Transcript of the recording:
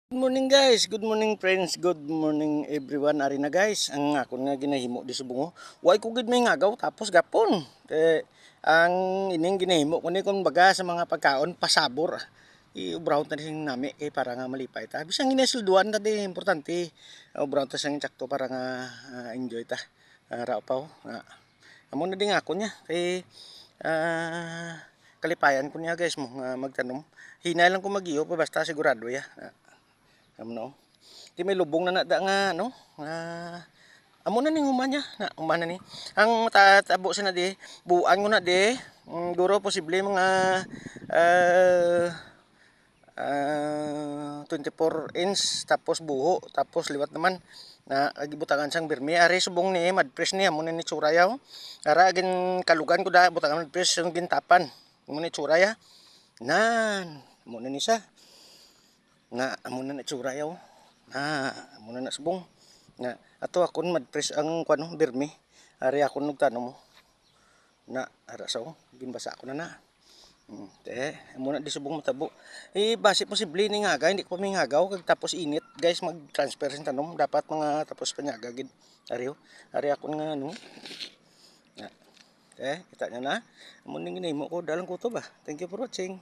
Good morning guys, good morning friends, good morning everyone. Ari na guys, ang ako nga ginahimo di subungo. Way ko gid may ngagaw tapos gapon. Ang ining ginahimo ko ni kun baga sa mga pagkaon pasabor. Iubraw ta sing nami kay para nga malipay ta. Bisang ginasilduan ta di importante. Ubraw ta sang sakto para nga enjoy ta. Rapaw. Amo na din ako nya kay kalipayan ko niya guys mo nga magtanom. Hinay lang ko magiyo pa basta sigurado ya. No. Di may lubong na nada nga no. Amo na ning humanya na umana ni. Ang matatabo sa na di buan ko na di. Duro posible mga uh, 24 inch tapos buho tapos liwat naman na agibutangan sang birmi ari subong ni madpres ni amo ni tsurayaw ara agin kalugan ko da butangan madpres yung gintapan amo ni tsuraya nan amo na ni siya na amo na tsurayaw amo na subong na ato akon madpres ang kuno birmi ari akon nagtanom mo na ara saw ginbasa ko na amo na di subong matabo. Base posible ni nga hindi ko mingagaw kag tapos init guys mag-transfer sa tanom dapat mga tapos panyaga gid. Ari ako nga ano. Na, kita nyo na. Amo ning ginahimo ko dalang ko to ba. Thank you for watching.